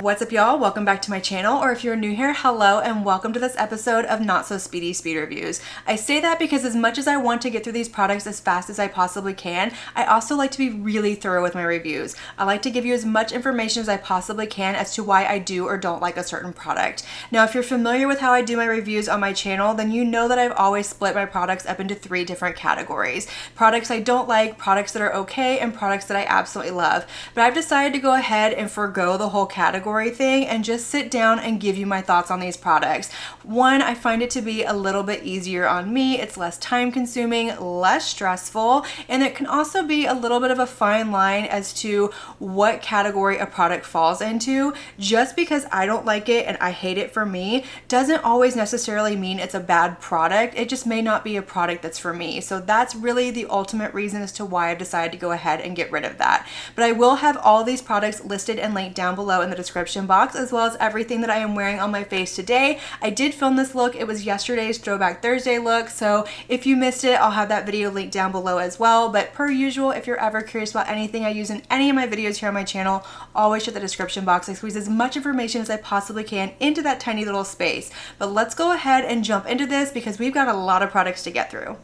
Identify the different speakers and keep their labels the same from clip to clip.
Speaker 1: What's up, y'all? Welcome back to my channel, or if you're new here, hello and welcome to this episode of Not So Speedy Speed Reviews. I say that because as much as I want to get through these products as fast as I possibly can, I also like to be really thorough with my reviews. I like to give you as much information as I possibly can as to why I do or don't like a certain product. Now, if you're familiar with how I do my reviews on my channel, then you know that I've always split my products up into 3 different categories. Products I don't like, products that are okay, and products that I absolutely love. But I've decided to go ahead and forgo the whole category thing and just sit down and give you my thoughts on these products. One, I find it to be a little bit easier on me. It's less time consuming, less stressful, and it can also be a little bit of a fine line as to what category a product falls into. Just because I don't like it and I hate it for me doesn't always necessarily mean it's a bad product. It just may not be a product that's for me. So that's really the ultimate reason as to why I've decided to go ahead and get rid of that. But I will have all these products listed and linked down below in the description box, as well as everything that I am wearing on my face today. I did film this look. It was yesterday's Throwback Thursday look, so if you missed it, I'll have that video linked down below as well. But per usual, if you're ever curious about anything I use in any of my videos here on my channel, always check the description box. I squeeze as much information as I possibly can into that tiny little space. But let's go ahead and jump into this because we've got a lot of products to get through.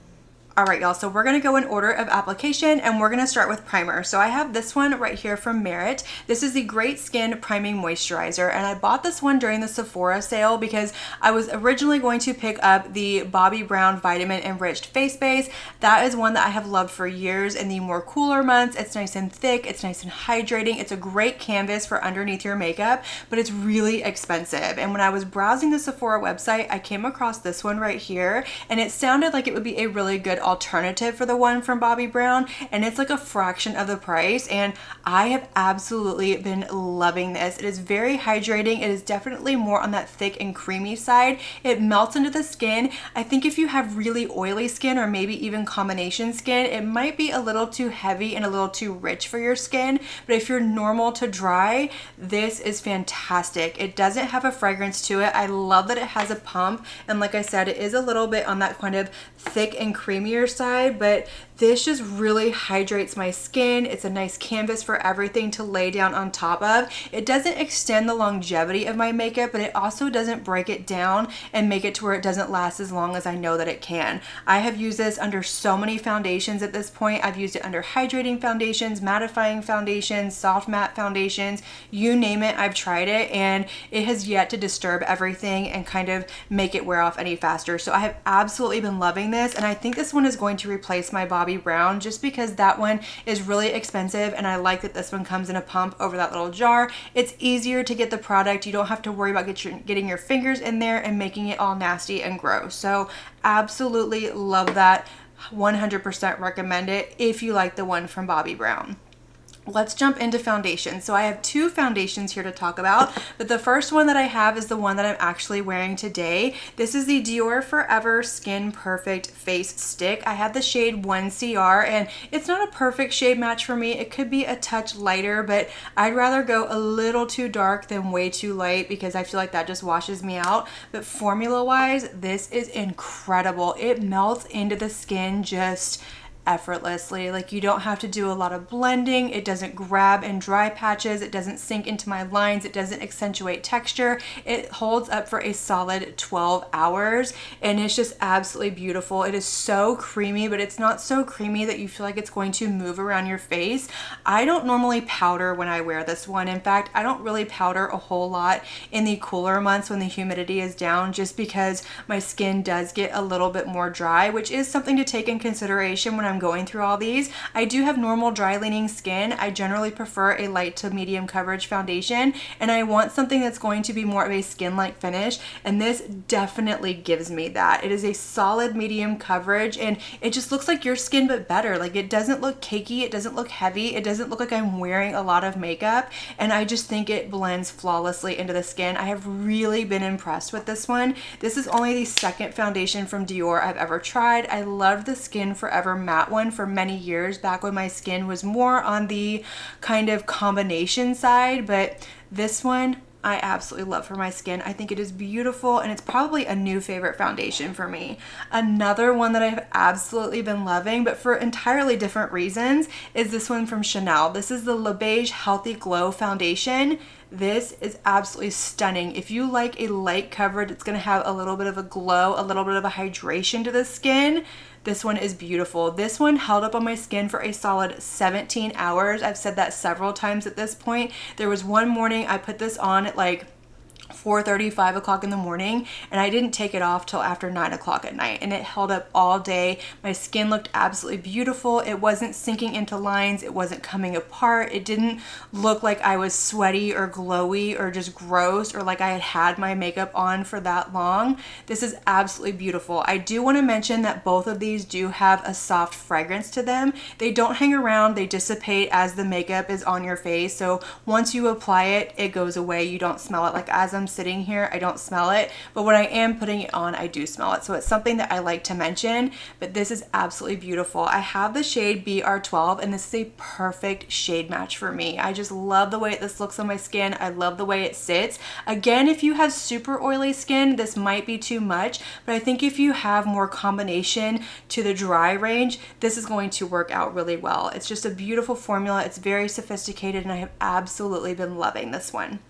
Speaker 1: All right, y'all, so we're gonna go in order of application and we're gonna start with primer. So I have this one right here from Merit. This is the Great Skin Priming Moisturizer, and I bought this one during the Sephora sale because I was originally going to pick up the Bobbi Brown Vitamin Enriched Face Base. That is one that I have loved for years in the more cooler months. It's nice and thick, it's nice and hydrating. It's a great canvas for underneath your makeup, but it's really expensive. And when I was browsing the Sephora website, I came across this one right here, and it sounded like it would be a really good alternative for the one from Bobbi Brown, and it's like a fraction of the price, and I have absolutely been loving this. It is very hydrating. It is definitely more on that thick and creamy side. It melts into the skin. I think if you have really oily skin or maybe even combination skin, it might be a little too heavy and a little too rich for your skin, but if you're normal to dry, this is fantastic. It doesn't have a fragrance to it. I love that it has a pump, and like I said, it is a little bit on that kind of thick and creamier side, but this just really hydrates my skin. It's a nice canvas for everything to lay down on top of. It doesn't extend the longevity of my makeup, but it also doesn't break it down and make it to where it doesn't last as long as I know that it can. I have used this under so many foundations at this point. I've used it under hydrating foundations, mattifying foundations, soft matte foundations, you name it, I've tried it, and it has yet to disturb everything and kind of make it wear off any faster. So I have absolutely been loving this, and I think this one is going to replace my Bobbi Brown just because that one is really expensive, and I like that this one comes in a pump over that little jar. It's easier to get the product. You don't have to worry about getting your fingers in there and making it all nasty and gross. So absolutely love that. 100% recommend it if you like the one from Bobbi Brown. Let's jump into foundation. So I have 2 foundations here to talk about, but the first one that I have is the one that I'm actually wearing today. This is the Dior Forever Skin Perfect Face Stick. I have the shade 1CR, and it's not a perfect shade match for me. It could be a touch lighter, but I'd rather go a little too dark than way too light because I feel like that just washes me out. But formula-wise, this is incredible. It melts into the skin just effortlessly. Like, you don't have to do a lot of blending. It doesn't grab in dry patches. It doesn't sink into my lines. It doesn't accentuate texture. It holds up for a solid 12 hours, and it's just absolutely beautiful. It is so creamy, but it's not so creamy that you feel like it's going to move around your face. I don't normally powder when I wear this one. In fact, I don't really powder a whole lot in the cooler months when the humidity is down, just because my skin does get a little bit more dry, which is something to take in consideration when I'm going through all these. I do have normal dry leaning skin. I generally prefer a light to medium coverage foundation, and I want something that's going to be more of a skin-like finish, and this definitely gives me that. It is a solid medium coverage, and it just looks like your skin but better. Like, it doesn't look cakey, it doesn't look heavy, it doesn't look like I'm wearing a lot of makeup, and I just think it blends flawlessly into the skin. I have really been impressed with this one. This is only the 2nd foundation from Dior I've ever tried. I loved the Skin Forever Matte one for many years back when my skin was more on the kind of combination side, but this one I absolutely love for my skin. I think it is beautiful, and it's probably a new favorite foundation for me. Another one that I've absolutely been loving, but for entirely different reasons, is this one from Chanel. This is the Le Beige Healthy Glow Foundation. This is absolutely stunning. If you like a light coverage, it's gonna have a little bit of a glow, a little bit of a hydration to the skin. This one is beautiful. This one held up on my skin for a solid 17 hours. I've said that several times at this point. There was one morning I put this on at like 4:30, 5 o'clock in the morning, and I didn't take it off till after 9 o'clock at night, and it held up all day. My skin looked absolutely beautiful. It wasn't sinking into lines. It wasn't coming apart. It didn't look like I was sweaty or glowy or just gross or like I had had my makeup on for that long. This is absolutely beautiful. I do want to mention that both of these do have a soft fragrance to them. They don't hang around. They dissipate as the makeup is on your face. So once you apply it, it goes away. You don't smell it. Like as I'm sitting here, I don't smell it, but when I am putting it on, I do smell it. So it's something that I like to mention, but this is absolutely beautiful. I have the shade BR12, and this is a perfect shade match for me. I just love the way this looks on my skin. I love the way it sits. Again, if you have super oily skin, this might be too much, but I think if you have more combination to the dry range, this is going to work out really well. It's just a beautiful formula. It's very sophisticated, and I have absolutely been loving this one.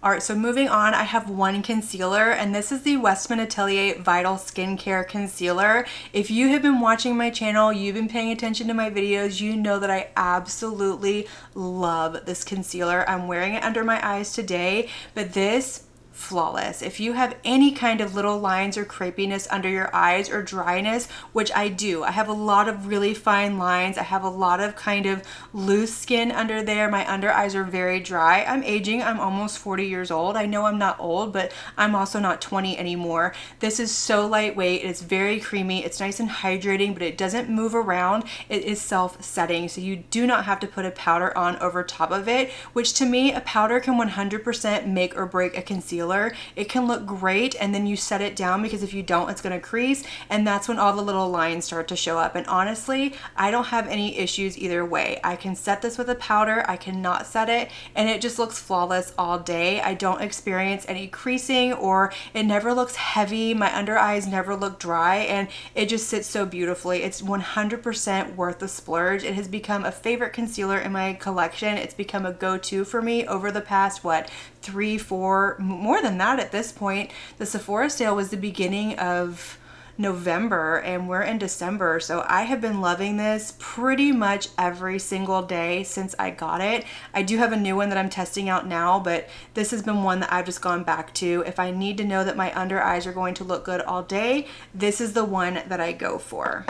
Speaker 1: All right, so moving on, I have one concealer, and this is the Westman Atelier Vital Skincare Concealer. If you have been watching my channel, you've been paying attention to my videos, you know that I absolutely love this concealer. I'm wearing it under my eyes today, but this flawless. If you have any kind of little lines or crepiness under your eyes or dryness, which I do, I have a lot of really fine lines. I have a lot of kind of loose skin under there. My under eyes are very dry. I'm aging. I'm almost 40 years old. I know I'm not old, but I'm also not 20 anymore. This is so lightweight. It's very creamy. It's nice and hydrating, but it doesn't move around. It is self-setting, so you do not have to put a powder on over top of it, which to me, a powder can 100% make or break a concealer. It can look great, and then you set it down, because if you don't, it's going to crease, and that's when all the little lines start to show up. And honestly, I don't have any issues either way. I can set this with a powder, I cannot set it, and it just looks flawless all day. I don't experience any creasing, or it never looks heavy. My under eyes never look dry, and it just sits so beautifully. It's 100% worth the splurge. It has become a favorite concealer in my collection. It's become a go-to for me over the past, what, 3, 4, more than that at this point. The Sephora sale was the beginning of November, and we're in December, so I have been loving this pretty much every single day since I got it. I do have a new one that I'm testing out now, but this has been one that I've just gone back to. If I need to know that my under eyes are going to look good all day, this is the one that I go for.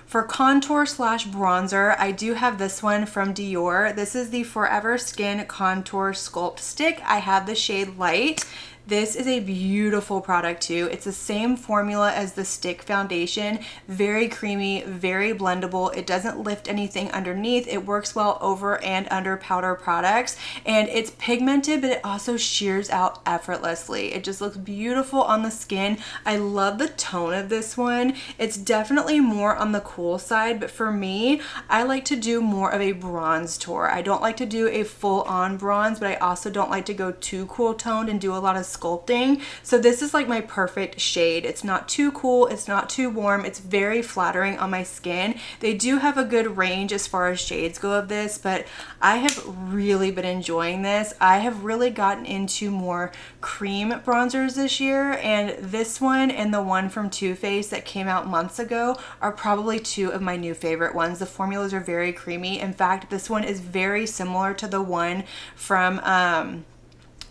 Speaker 1: For contour slash bronzer, I do have this one from Dior. This is the Forever Skin Contour Sculpt Stick. I have the shade Light. This is a beautiful product too. It's the same formula as the stick foundation. Very creamy, very blendable. It doesn't lift anything underneath. It works well over and under powder products. And it's pigmented, but it also shears out effortlessly. It just looks beautiful on the skin. I love the tone of this one. It's definitely more on the cool side, but for me, I like to do more of a bronze tour. I don't like to do a full-on bronze, but I also don't like to go too cool toned and do a lot of sculpting. So this is like my perfect shade. It's not too cool, it's not too warm, it's very flattering on my skin. They do have a good range as far as shades go of this, but I have really been enjoying this. I have really gotten into more cream bronzers this year, and this one and the one from Too Faced that came out months ago are probably two of my new favorite ones. The formulas are very creamy. In fact, this one is very similar to the one from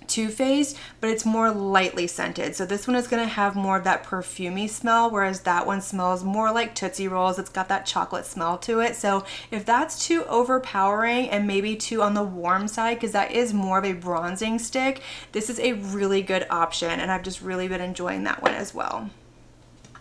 Speaker 1: Too Faced, but it's more lightly scented. So this one is going to have more of that perfumey smell, whereas that one smells more like Tootsie Rolls. It's got that chocolate smell to it. So if that's too overpowering and maybe too on the warm side, because that is more of a bronzing stick, this is a really good option, and I've just really been enjoying that one as well.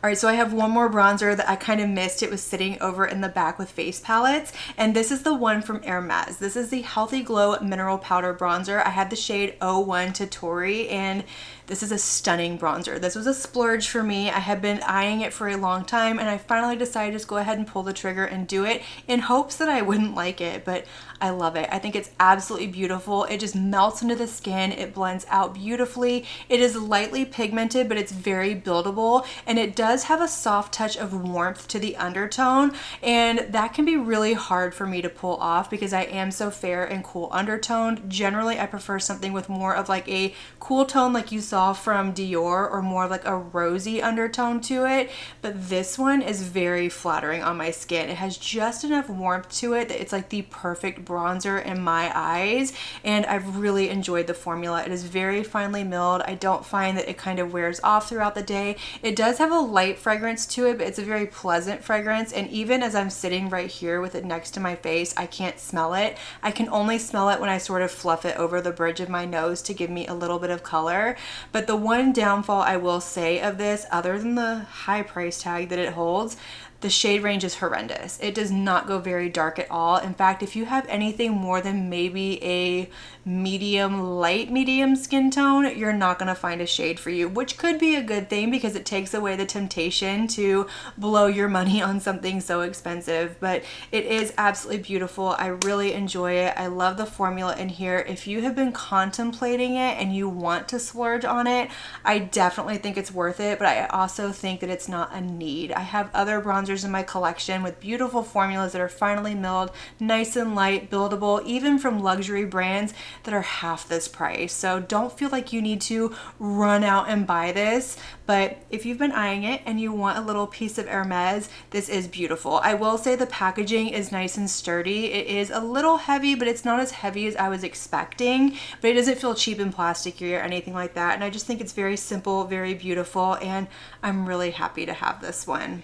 Speaker 1: All right, so I have one more bronzer that I kind of missed. It was sitting over in the back with face palettes, and this is the one from Hermes. This is the Healthy Glow Mineral Powder Bronzer. I had the shade 01 Totori, and this is a stunning bronzer. This was a splurge for me. I had been eyeing it for a long time, and I finally decided to just go ahead and pull the trigger and do it in hopes that I wouldn't like it, but I love it. I think it's absolutely beautiful. It just melts into the skin. It blends out beautifully. It is lightly pigmented, but it's very buildable, and it does have a soft touch of warmth to the undertone, and that can be really hard for me to pull off because I am so fair and cool undertoned. Generally, I prefer something with more of like a cool tone like you saw from Dior, or more like a rosy undertone to it, but this one is very flattering on my skin. It has just enough warmth to it that it's like the perfect bronzer in my eyes, and I've really enjoyed the formula. It is very finely milled. I don't find that it kind of wears off throughout the day. It does have a light fragrance to it, but it's a very pleasant fragrance, and even as I'm sitting right here with it next to my face, I can't smell it. I can only smell it when I sort of fluff it over the bridge of my nose to give me a little bit of color. But the one downfall I will say of this, other than the high price tag that it holds, the shade range is horrendous. It does not go very dark at all. In fact, if you have anything more than maybe a light medium skin tone, you're not gonna find a shade for you, which could be a good thing because it takes away the temptation to blow your money on something so expensive. But it is absolutely beautiful. I really enjoy it. I love the formula in here. If you have been contemplating it and you want to splurge on it, I definitely think it's worth it, but I also think that it's not a need. I have other bronzers in my collection with beautiful formulas that are finely milled, nice and light, buildable, even from luxury brands that are half this price. So don't feel like you need to run out and buy this, but if you've been eyeing it and you want a little piece of Hermes, this is beautiful. I will say the packaging is nice and sturdy. It is a little heavy, but it's not as heavy as I was expecting, but it doesn't feel cheap and plasticky or anything like that. And I just think it's very simple, very beautiful, and I'm really happy to have this one.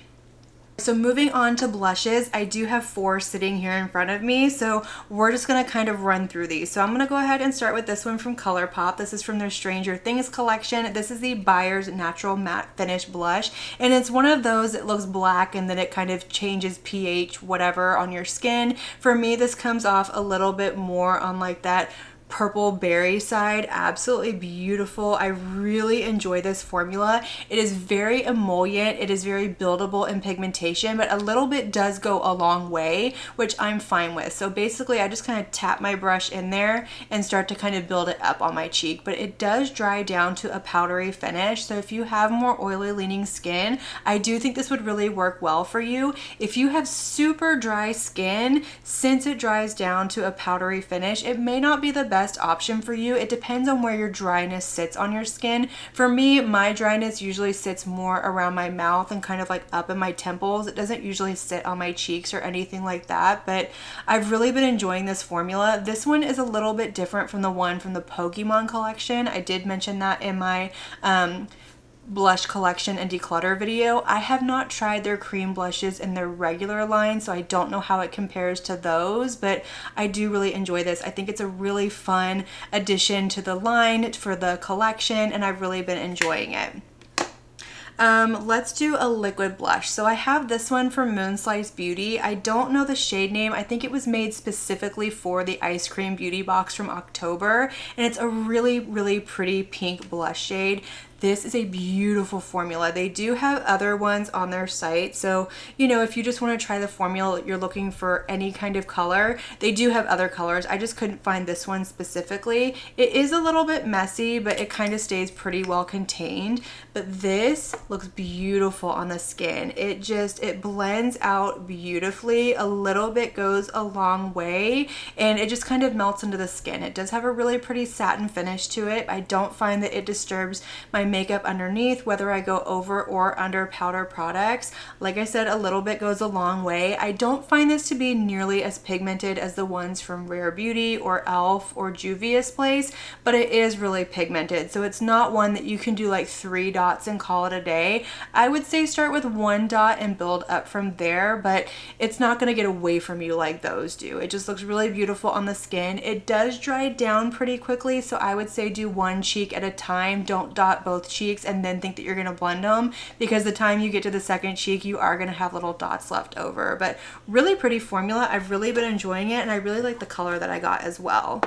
Speaker 1: So moving on to blushes, I do have 4 sitting here in front of me, so we're just gonna kind of run through these. So I'm gonna go ahead and start with this one from ColourPop. This is from their Stranger Things collection. This is the Buyer's Natural Matte Finish Blush, and it's one of those that looks black and then it kind of changes pH, whatever, on your skin. For me, this comes off a little bit more on like that purple berry side. Absolutely beautiful. I really enjoy this formula. It is very emollient. It is very buildable in pigmentation, but a little bit does go a long way, which I'm fine with. So basically I just kind of tap my brush in there and start to kind of build it up on my cheek, but it does dry down to a powdery finish. So if you have more oily leaning skin, I do think this would really work well for you. If you have super dry skin, since it dries down to a powdery finish, it may not be the best option for you. It depends on where your dryness sits on your skin. For me, my dryness usually sits more around my mouth and kind of like up in my temples. It doesn't usually sit on my cheeks or anything like that, but I've really been enjoying this formula. This one is a little bit different from the one from the Pokemon collection. I did mention that in my blush collection and declutter video. I have not tried their cream blushes in their regular line, so I don't know how it compares to those, but I do really enjoy this. I think it's a really fun addition to the line for the collection, and I've really been enjoying it. Let's do a liquid blush. So I have this one from Moonslice Beauty. I don't know the shade name. I think it was made specifically for the Ice Cream Beauty box from October, and it's a really, really pretty pink blush shade. This is a beautiful formula. They do have other ones on their site. So, you know, if you just want to try the formula, you're looking for any kind of color, they do have other colors. I just couldn't find this one specifically. It is a little bit messy, but it kind of stays pretty well contained. But this looks beautiful on the skin. It blends out beautifully. A little bit goes a long way, and it just kind of melts into the skin. It does have a really pretty satin finish to it. I don't find that it disturbs my makeup underneath, whether I go over or under powder products. Like I said, a little bit goes a long way. I don't find this to be nearly as pigmented as the ones from Rare Beauty or e.l.f. or Juvia's Place, but it is really pigmented. So it's not one that you can do like 3 dots and call it a day. I would say start with 1 dot and build up from there, but it's not going to get away from you like those do. It just looks really beautiful on the skin. It does dry down pretty quickly, so I would say do 1 cheek at a time. Don't dot both cheeks and then think that you're going to blend them, because the time you get to the second cheek, you are going to have little dots left over. But really pretty formula. I've really been enjoying it, and I really like the color that I got as well.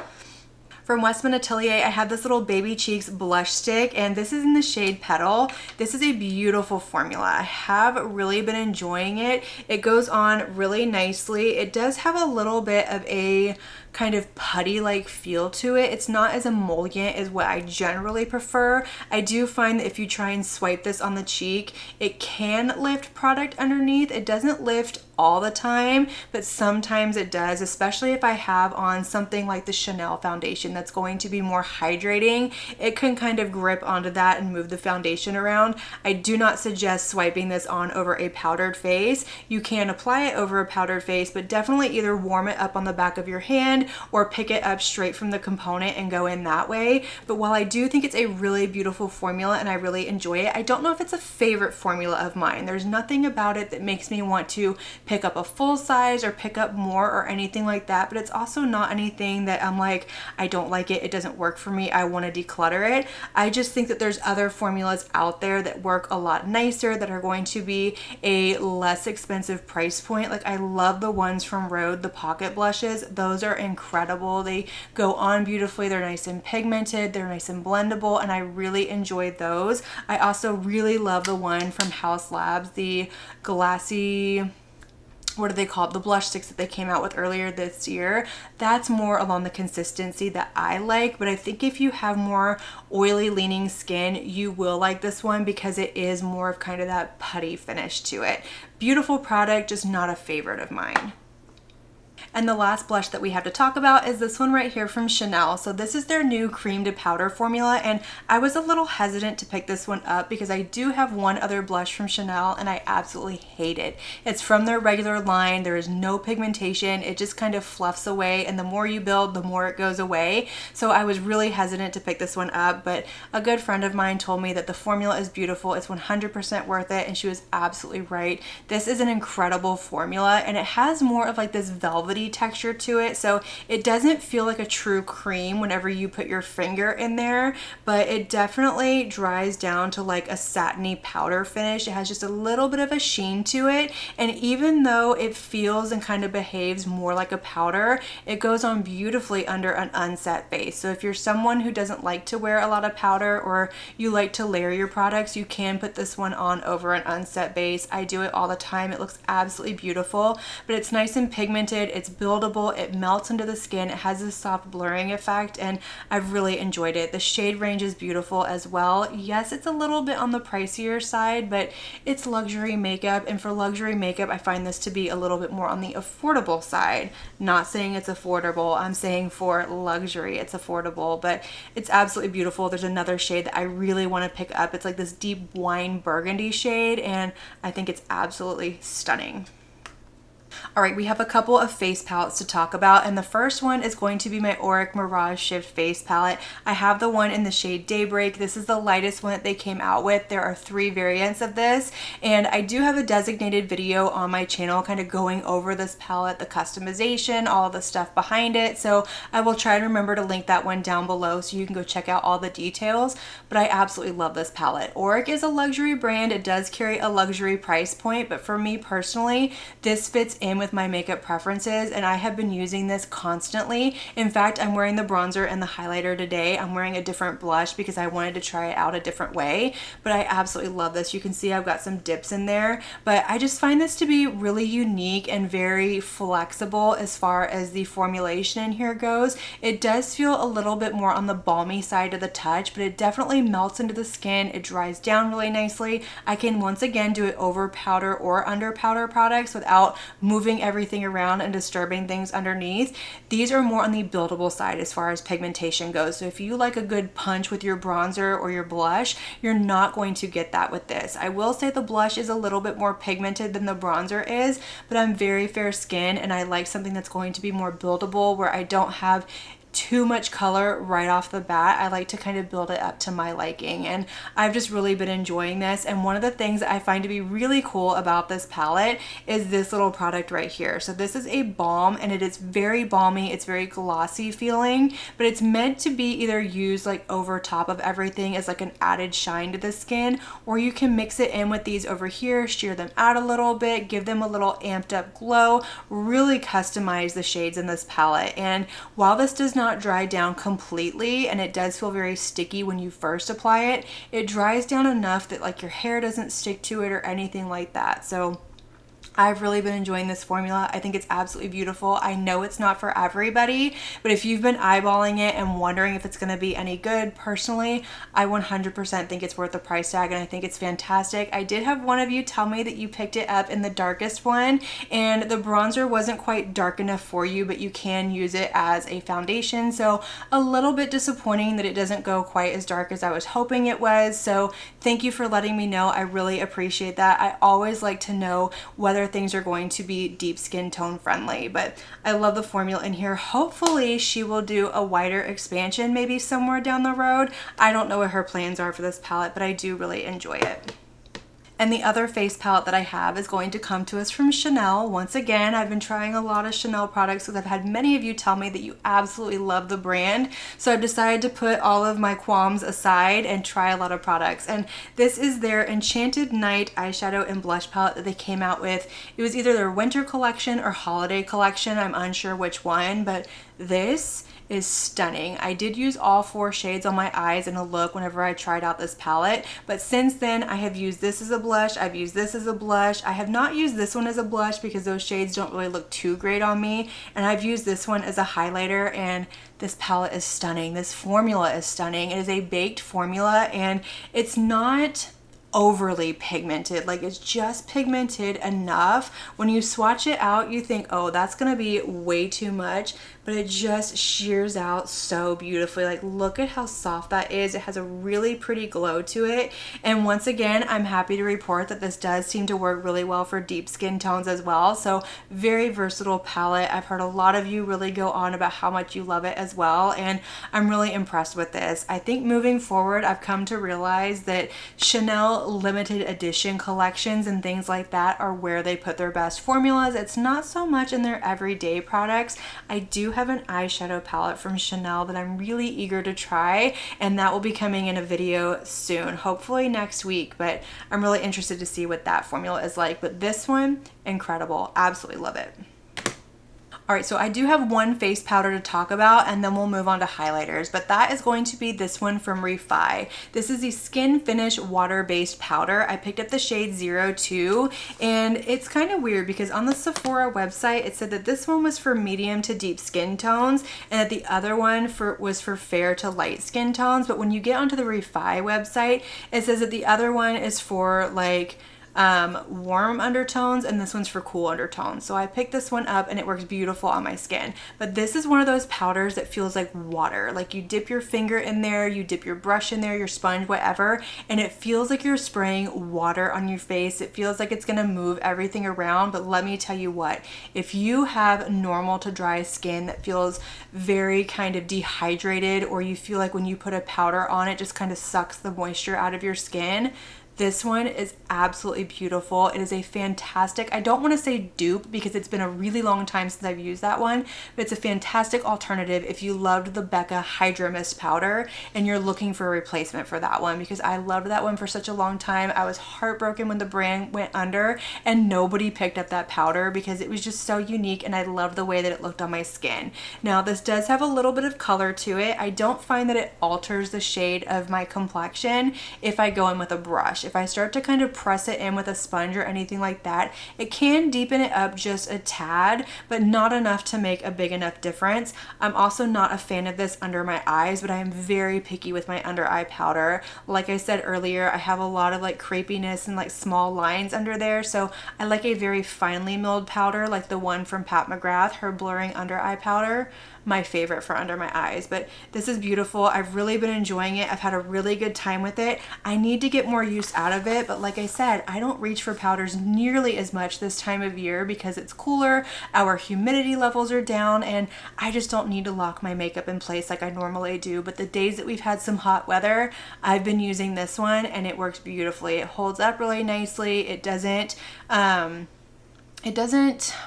Speaker 1: From Westman Atelier, I have this little Baby Cheeks blush stick, and this is in the shade Petal. This is a beautiful formula. I have really been enjoying it. It goes on really nicely. It does have a little bit of a kind of putty-like feel to it. It's not as emollient as what I generally prefer. I do find that if you try and swipe this on the cheek, it can lift product underneath. It doesn't lift all the time, but sometimes it does, especially if I have on something like the Chanel foundation that's going to be more hydrating. It can kind of grip onto that and move the foundation around. I do not suggest swiping this on over a powdered face. You can apply it over a powdered face, but definitely either warm it up on the back of your hand or pick it up straight from the component and go in that way. But while I do think it's a really beautiful formula and I really enjoy it, I don't know if it's a favorite formula of mine. There's nothing about it that makes me want to pick up a full size or pick up more or anything like that, but it's also not anything that I'm like, I don't like it, it doesn't work for me, I want to declutter it. I just think that there's other formulas out there that work a lot nicer, that are going to be a less expensive price point. Like I love the ones from Rhode, the pocket blushes. Those are incredible. They go on beautifully. They're nice and pigmented. They're nice and blendable, and I really enjoy those. I also really love the one from House Labs, the glassy, what do they call it? The blush sticks that they came out with earlier this year. That's more along the consistency that I like, but I think if you have more oily leaning skin, you will like this one because it is more of kind of that putty finish to it. Beautiful product, just not a favorite of mine. And the last blush that we have to talk about is this one right here from Chanel. So this is their new cream to powder formula, and I was a little hesitant to pick this one up because I do have one other blush from Chanel and I absolutely hate it. It's from their regular line. There is no pigmentation. It just kind of fluffs away, and the more you build, the more it goes away. So I was really hesitant to pick this one up, but a good friend of mine told me that the formula is beautiful. It's 100% worth it, and she was absolutely right. This is an incredible formula, and it has more of like this velvety texture to it, so it doesn't feel like a true cream whenever you put your finger in there, but it definitely dries down to like a satiny powder finish. It has just a little bit of a sheen to it, and even though it feels and kind of behaves more like a powder, it goes on beautifully under an unset base. So if you're someone who doesn't like to wear a lot of powder, or you like to layer your products, you can put this one on over an unset base. I do it all the time. It looks absolutely beautiful, but it's nice and pigmented. It's buildable. It melts into the skin. It has this soft blurring effect, and I've really enjoyed it. The shade range is beautiful as well. Yes, it's a little bit on the pricier side, but it's luxury makeup, and for luxury makeup, I find this to be a little bit more on the affordable side. Not saying it's affordable. I'm saying for luxury, it's affordable, but it's absolutely beautiful. There's another shade that I really want to pick up. It's like this deep wine burgundy shade, and I think it's absolutely stunning. All right, we have a couple of face palettes to talk about, and the first one is going to be my Auric Mirage Shift face palette. I have the one in the shade Daybreak. This is the lightest one that they came out with. There are 3 variants of this, and I do have a designated video on my channel kind of going over this palette, the customization, all of the stuff behind it, so I will try to remember to link that one down below so you can go check out all the details, but I absolutely love this palette. Auric is a luxury brand. It does carry a luxury price point, but for me personally, this fits in with my makeup preferences, and I have been using this constantly. In fact, I'm wearing the bronzer and the highlighter today. I'm wearing a different blush because I wanted to try it out a different way, but I absolutely love this. You can see I've got some dips in there, but I just find this to be really unique and very flexible as far as the formulation in here goes. It does feel a little bit more on the balmy side of the touch, but it definitely melts into the skin. It dries down really nicely. I can once again do it over powder or under powder products without moving everything around and disturbing things underneath. These are more on the buildable side as far as pigmentation goes. So if you like a good punch with your bronzer or your blush, you're not going to get that with this. I will say the blush is a little bit more pigmented than the bronzer is, but I'm very fair skin and I like something that's going to be more buildable where I don't have too much color right off the bat. I like to kind of build it up to my liking, and I've just really been enjoying this. And one of the things that I find to be really cool about this palette is this little product right here. So this is a balm, and it is very balmy. It's very glossy feeling, but it's meant to be either used like over top of everything as like an added shine to the skin, or you can mix it in with these over here, sheer them out a little bit, give them a little amped up glow, really customize the shades in this palette. And while this does not not dry down completely, and it does feel very sticky when you first apply it. It dries down enough that like your hair doesn't stick to it or anything like that. So I've really been enjoying this formula. I think it's absolutely beautiful. I know it's not for everybody, but if you've been eyeballing it and wondering if it's going to be any good, personally, I 100% think it's worth the price tag, and I think it's fantastic. I did have one of you tell me that you picked it up in the darkest one, and the bronzer wasn't quite dark enough for you, but you can use it as a foundation. So a little bit disappointing that it doesn't go quite as dark as I was hoping it was. So thank you for letting me know. I really appreciate that. I always like to know whether things are going to be deep skin tone friendly, but I love the formula in here. Hopefully she will do a wider expansion maybe somewhere down the road. I don't know what her plans are for this palette, but I do really enjoy it. And the other face palette that I have is going to come to us from Chanel. Once again, I've been trying a lot of Chanel products because I've had many of you tell me that you absolutely love the brand. So I've decided to put all of my qualms aside and try a lot of products. And this is their Enchanted Night eyeshadow and blush palette that they came out with. It was either their winter collection or holiday collection. I'm unsure which one, but this is stunning. I did use all 4 shades on my eyes in a look whenever I tried out this palette, but since then I have used this as a blush, I've used this as a blush. I have not used this one as a blush because those shades don't really look too great on me, and I've used this one as a highlighter, and this palette is stunning. This formula is stunning. It is a baked formula, and it's not overly pigmented. Like, it's just pigmented enough. When you swatch it out, you think, oh, that's gonna be way too much, but it just shears out so beautifully. Like, look at how soft that is. It has a really pretty glow to it. And once again, I'm happy to report that this does seem to work really well for deep skin tones as well. So very versatile palette. I've heard a lot of you really go on about how much you love it as well, and I'm really impressed with this. I think moving forward, I've come to realize that Chanel limited edition collections and things like that are where they put their best formulas. It's not so much in their everyday products. I do have an eyeshadow palette from Chanel that I'm really eager to try, and that will be coming in a video soon, hopefully next week, but I'm really interested to see what that formula is like. But this one, incredible. Absolutely love it. All right, so I do have one face powder to talk about, and then we'll move on to highlighters, but that is going to be this one from Refi. This is the Skin Finish water-based powder. I picked up the shade 02, and it's kind of weird because on the Sephora website, it said that this one was for medium to deep skin tones, and that the other one was for fair to light skin tones, but when you get onto the Refi website, it says that the other one is for like warm undertones, and this one's for cool undertones. So I picked this one up and it works beautiful on my skin. But this is one of those powders that feels like water. Like, you dip your finger in there, you dip your brush in there, your sponge, whatever, and it feels like you're spraying water on your face. It feels like it's gonna move everything around. But let me tell you what, if you have normal to dry skin that feels very kind of dehydrated, or you feel like when you put a powder on, it just kind of sucks the moisture out of your skin, this one is absolutely beautiful. It is a fantastic, I don't want to say dupe because it's been a really long time since I've used that one, but it's a fantastic alternative if you loved the Becca Hydra Mist powder and you're looking for a replacement for that one, because I loved that one for such a long time. I was heartbroken when the brand went under and nobody picked up that powder because it was just so unique, and I loved the way that it looked on my skin. Now, this does have a little bit of color to it. I don't find that it alters the shade of my complexion if I go in with a brush. If I start to kind of press it in with a sponge or anything like that, it can deepen it up just a tad, but not enough to make a big enough difference. I'm also not a fan of this under my eyes, but I am very picky with my under eye powder. Like I said earlier, I have a lot of like crepiness and like small lines under there, so I like a very finely milled powder like the one from Pat McGrath, her blurring under eye powder. My favorite for under my eyes. But this is beautiful. I've really been enjoying it. I've had a really good time with it. I need to get more use out of it, but like I said, I don't reach for powders nearly as much this time of year because it's cooler, our humidity levels are down, and I just don't need to lock my makeup in place like I normally do. But the days that we've had some hot weather, I've been using this one and it works beautifully. It holds up really nicely. It doesn't,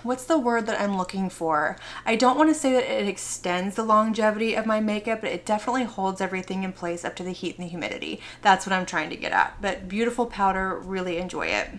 Speaker 1: what's the word that I'm looking for? I don't want to say that it extends the longevity of my makeup, but it definitely holds everything in place up to the heat and the humidity. That's what I'm trying to get at. But beautiful powder, really enjoy it.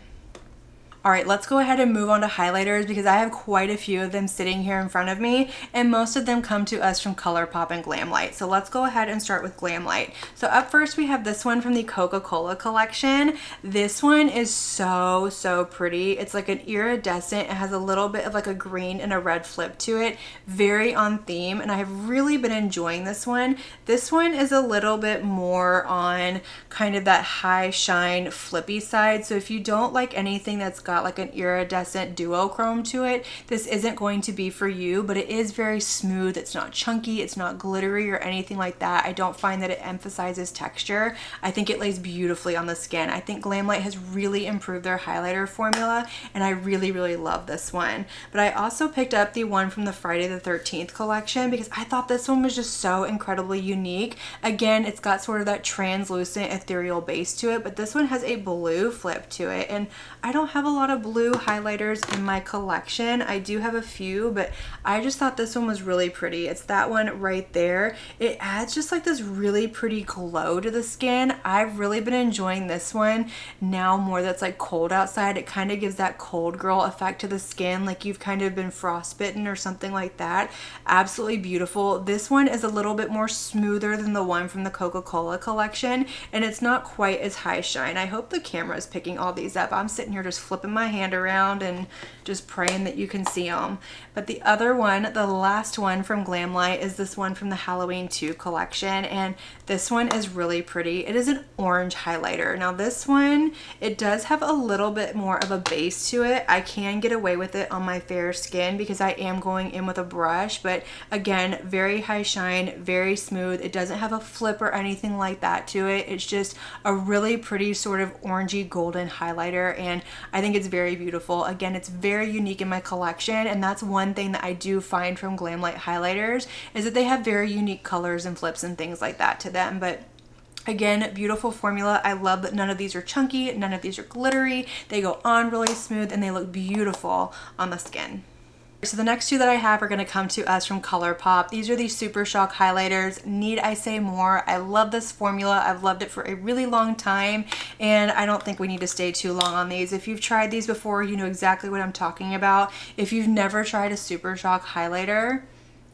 Speaker 1: All right, let's go ahead and move on to highlighters because I have quite a few of them sitting here in front of me, and most of them come to us from ColourPop and Glamlight. So let's go ahead and start with Glamlight. So up first we have this one from the Coca-Cola collection. This one is so pretty. It's like an iridescent. It has a little bit of like a green and a red flip to it. Very on theme, and I have really been enjoying this one. This one is a little bit more on kind of that high shine flippy side. So if you don't like anything that's got like an iridescent duochrome to it, this isn't going to be for you, but it is very smooth. It's not chunky, it's not glittery or anything like that. I don't find that it emphasizes texture. I think it lays beautifully on the skin. I think Glamlight has really improved their highlighter formula, and I really love this one. But I also picked up the one from the Friday the 13th collection because I thought this one was just so incredibly unique. Again, it's got sort of that translucent ethereal base to it, but this one has a blue flip to it, and I don't have a lot of blue highlighters in my collection. I do have a few, but I just thought this one was really pretty. It's that one right there. It adds just like this really pretty glow to the skin. I've really been enjoying this one now more that's like cold outside. It kind of gives that cold girl effect to the skin, like you've kind of been frostbitten or something like that. Absolutely beautiful. This one is a little bit more smoother than the one from the Coca-Cola collection, and it's not quite as high shine. I hope the camera is picking all these up. I'm sitting here just flipping my hand around and just praying that you can see them. But the other one, the last one from Glamlight, is this one from the Halloween 2 collection, and this one is really pretty. It is an orange highlighter. Now this one, it does have a little bit more of a base to it. I can get away with it on my fair skin because I am going in with a brush, but again, very high shine, very smooth. It doesn't have a flip or anything like that to it. It's just a really pretty sort of orangey golden highlighter, and I think it's very beautiful. Again, it's very unique in my collection, and that's one thing that I do find from Glamlight highlighters is that they have very unique colors and flips and things like that to them. But again, beautiful formula. I love that none of these are chunky, none of these are glittery. They go on really smooth and they look beautiful on the skin. So the next two that I have are going to come to us from ColourPop. These are the Super Shock highlighters. Need I say more? I love this formula. I've loved it for a really long time, and I don't think we need to stay too long on these. If you've tried these before, you know exactly what I'm talking about. If you've never tried a Super Shock highlighter,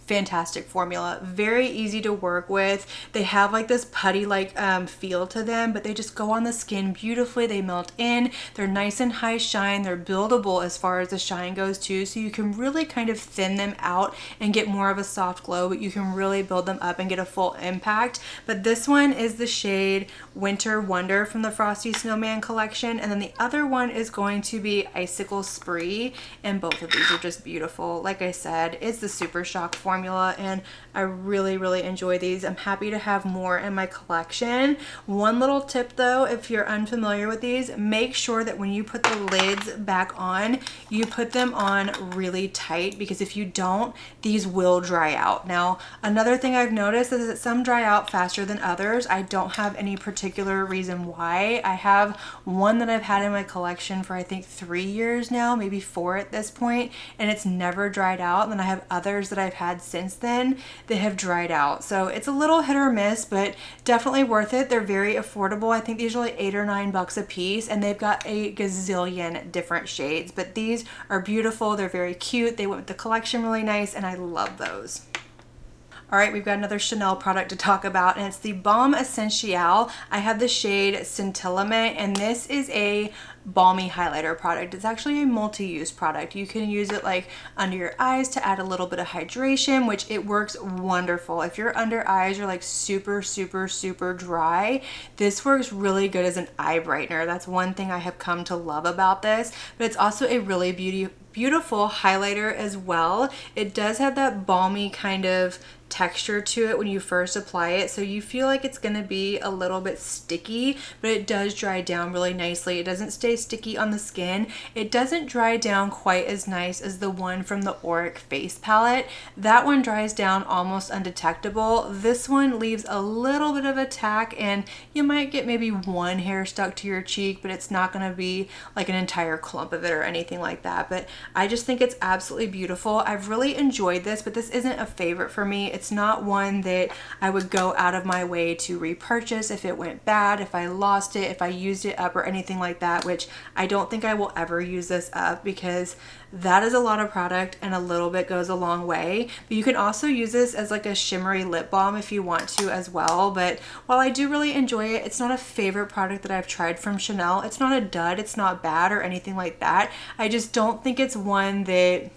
Speaker 1: fantastic formula, very easy to work with. They have like this putty like feel to them, but they just go on the skin beautifully. They melt in, they're nice and high shine, they're buildable as far as the shine goes too, so you can really kind of thin them out and get more of a soft glow, but you can really build them up and get a full impact. But this one is the shade Winter Wonder from the Frosty Snowman collection, and then the other one is going to be Icicle Spree, and both of these are just beautiful. Like I said, it's the Super Shock formula, and I really enjoy these. I'm happy to have more in my collection. One little tip though, if you're unfamiliar with these, make sure that when you put the lids back on, you put them on really tight, because if you don't, these will dry out. Now, another thing I've noticed is that some dry out faster than others. I don't have any particular reason why. I have one that I've had in my collection for I think 3 years now, maybe 4 at this point, and it's never dried out. And then I have others that I've had since then that have dried out. So it's a little hit or miss, but definitely worth it. They're very affordable. I think these are like $8 or $9 a piece, and they've got a gazillion different shades, but these are beautiful. They're very cute. They went with the collection really nice, and I love those. All right, we've got another Chanel product to talk about, and it's the Balm Essential. I have the shade Scintillament, and this is a balmy highlighter product. It's actually a multi-use product. You can use it like under your eyes to add a little bit of hydration, which it works wonderful. If your under eyes are like super dry, this works really good as an eye brightener. That's one thing I have come to love about this, but it's also a really beautiful highlighter as well. It does have that balmy kind of texture to it when you first apply it, so you feel like it's going to be a little bit sticky, but it does dry down really nicely. It doesn't stay sticky on the skin. It doesn't dry down quite as nice as the one from the Auric face palette. That one dries down almost undetectable. This one leaves a little bit of a tack, and you might get maybe one hair stuck to your cheek, but it's not going to be like an entire clump of it or anything like that. But I just think it's absolutely beautiful. I've really enjoyed this, but this isn't a favorite for me. It's not one that I would go out of my way to repurchase if it went bad, if I lost it, if I used it up or anything like that, which I don't think I will ever use this up because that is a lot of product and a little bit goes a long way. But you can also use this as like a shimmery lip balm if you want to as well. But while I do really enjoy it, it's not a favorite product that I've tried from Chanel. It's not a dud, it's not bad or anything like that. I just don't think it's one that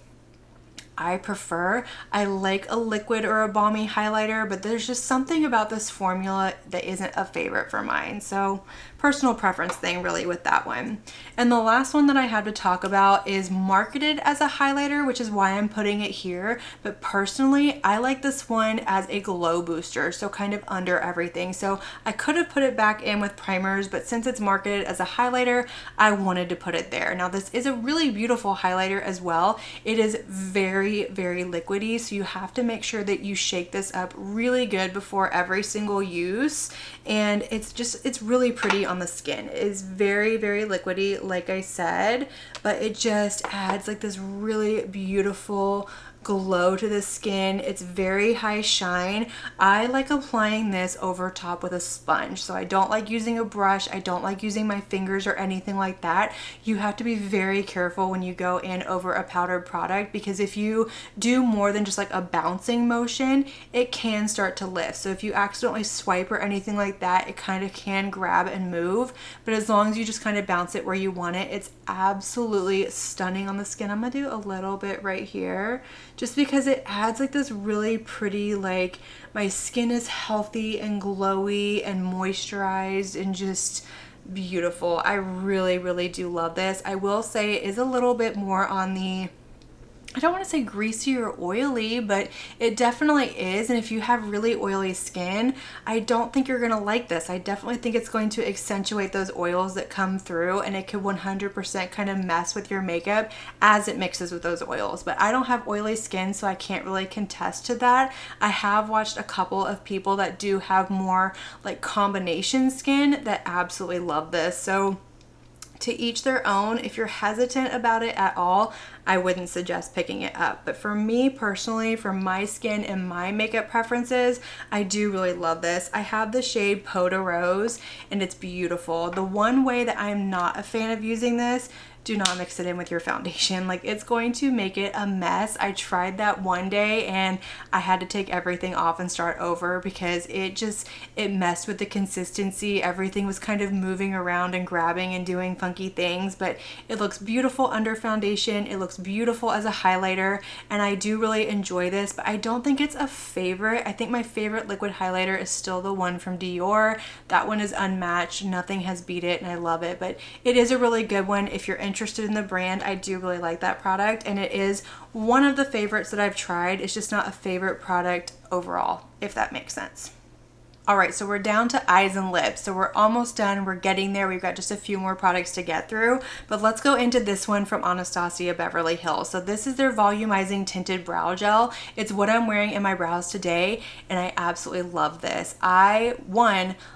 Speaker 1: I prefer. I like a liquid or a balmy highlighter, but there's just something about this formula that isn't a favorite for mine. So personal preference thing really with that one. And the last one that I had to talk about is marketed as a highlighter, which is why I'm putting it here. But personally, I like this one as a glow booster, so kind of under everything. So I could have put it back in with primers, but since it's marketed as a highlighter, I wanted to put it there. Now this is a really beautiful highlighter as well. It is very, very liquidy, so you have to make sure that you shake this up really good before every single use. And it's really pretty on the skin. It is very, very liquidy, like I said, but it just adds like this really beautiful glow to the skin. It's very high shine. I like applying this over top with a sponge, so I don't like using a brush. I don't like using my fingers or anything like that. You have to be very careful when you go in over a powdered product, because if you do more than just like a bouncing motion, it can start to lift. So if you accidentally swipe or anything like that, it kind of can grab and move, but as long as you just kind of bounce it where you want it, it's absolutely stunning on the skin. I'm gonna do a little bit right here just because it adds like this really pretty, like my skin is healthy and glowy and moisturized and just beautiful. I really, really do love this. I will say it is a little bit more on the, I don't want to say greasy or oily, but it definitely is. And if you have really oily skin, I don't think you're going to like this. I definitely think it's going to accentuate those oils that come through, and it could 100% kind of mess with your makeup as it mixes with those oils. But I don't have oily skin, so I can't really contest to that. I have watched a couple of people that do have more like combination skin that absolutely love this. So to each their own. If you're hesitant about it at all, I wouldn't suggest picking it up. But for me personally, for my skin and my makeup preferences, I do really love this. I have the shade Peau de Rose and it's beautiful. The one way that I'm not a fan of using this, do not mix it in with your foundation. Like, it's going to make it a mess. I tried that one day and I had to take everything off and start over because it messed with the consistency. Everything was kind of moving around and grabbing and doing funky things, but it looks beautiful under foundation. It looks beautiful as a highlighter, and I do really enjoy this, but I don't think it's a favorite. I think my favorite liquid highlighter is still the one from Dior. That one is unmatched. Nothing has beat it and I love it, but it is a really good one. If you're interested in the brand, I do really like that product, and it is one of the favorites that I've tried. It's just not a favorite product overall, if that makes sense. All right, so we're down to eyes and lips. So we're almost done. We're getting there. We've got just a few more products to get through, but let's go into this one from Anastasia Beverly Hills. So this is their volumizing tinted brow gel. It's what I'm wearing in my brows today, and I absolutely love this. I